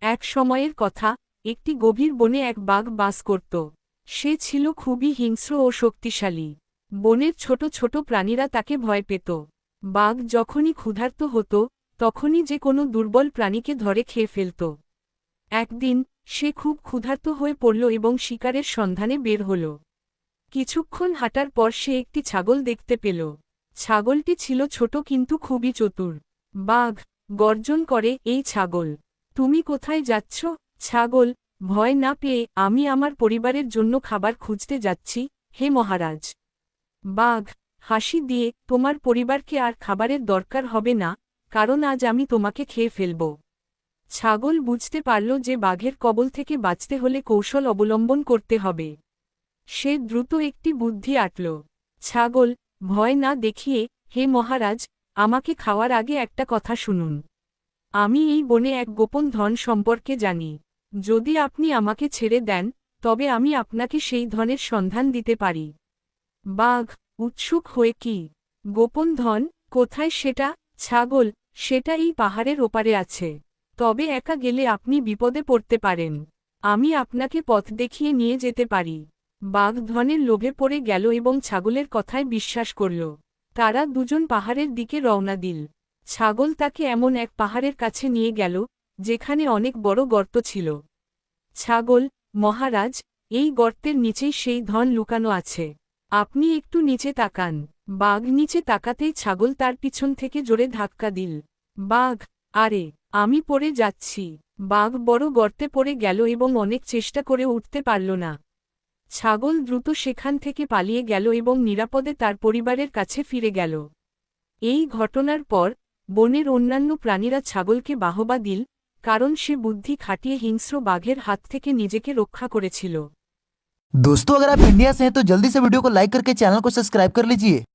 এক সময়ের কথা, একটি গভীর বনে এক বাঘ বাস করত। সে ছিল খুবই হিংস্র ও শক্তিশালী। বনের ছোট ছোট প্রাণীরা তাকে ভয় পেত। বাঘ যখনই ক্ষুধার্ত হতো, তখনই যে কোনো দুর্বল প্রাণীকে ধরে খেয়ে ফেলত। একদিন সে খুব ক্ষুধার্ত হয়ে পড়ল এবং শিকারের সন্ধানে বের হল। কিছুক্ষণ হাঁটার পর সে একটি ছাগল দেখতে পেল। ছাগলটি ছিল ছোট কিন্তু খুবই চতুর। বাঘ গর্জন করে, এই ছাগল, তুমি কোথায় যাচ্ছ? ছাগল ভয় না পেয়ে, আমি আমার পরিবারের জন্য খাবার খুঁজতে যাচ্ছি, হে মহারাজ। বাঘ হাসি দিয়ে, তোমার পরিবারকে আর খাবারের দরকার হবে না, কারণ আজ আমি তোমাকে খেয়ে ফেলব। ছাগল বুঝতে পারল যে বাঘের কবল থেকে বাঁচতে হলে কৌশল অবলম্বন করতে হবে। সে দ্রুত একটি বুদ্ধি আঁটল। ছাগল ভয় না দেখিয়ে, হে মহারাজ, আমাকে খাওয়ার আগে একটা কথা শুনুন। আমি এই বনে এক গোপন ধন সম্পর্কে জানি। যদি আপনি আমাকে ছেড়ে দেন, তবে আমি আপনাকে সেই ধনের সন্ধান দিতে পারি। বাঘ উৎসুক হয়ে, কি গোপন ধন, কোথায় সেটা? ছাগল সেটা এই পাহাড়ের ওপারে আছে, তবে একা গেলে আপনি বিপদে পড়তে পারেন। আমি আপনাকে পথ দেখিয়ে নিয়ে যেতে পারি। বাঘ ধনের লোভে পড়ে গেল এবং ছাগলের কথায় বিশ্বাস করল। তারা দুজন পাহাড়ের দিকে রওনা দিল। ছাগল তাকে এমন এক পাহাড়ের কাছে নিয়ে গেল, যেখানে অনেক বড় গর্ত ছিল। ছাগল মহারাজ, এই গর্তের নিচেই সেই ধন লুকানো আছে। আপনি একটু নিচে তাকান। বাঘ নিচে তাকাতেই ছাগল তার পিছন থেকে জোরে ধাক্কা দিল। বাঘ আরে, আমি পড়ে যাচ্ছি। বাঘ বড় গর্তে পড়ে গেল এবং অনেক চেষ্টা করে উঠতে পারল না। ছাগল দ্রুত সেখান থেকে পালিয়ে গেল এবং নিরাপদে তার পরিবারের কাছে ফিরে গেল। এই ঘটনার পর বনের অন্যান্য প্রাণীরা ছাগলকে বাহবা দিল, কারণ সে বুদ্ধি খাটিয়ে হিংস্র বাঘের হাত থেকে নিজেকে রক্ষা করেছিল। दोस्तों अगर आप इंडिया से हैं तो जल्दी से वीडियो को लाइक करके चैनल को सब्सक्राइब कर लीजिए।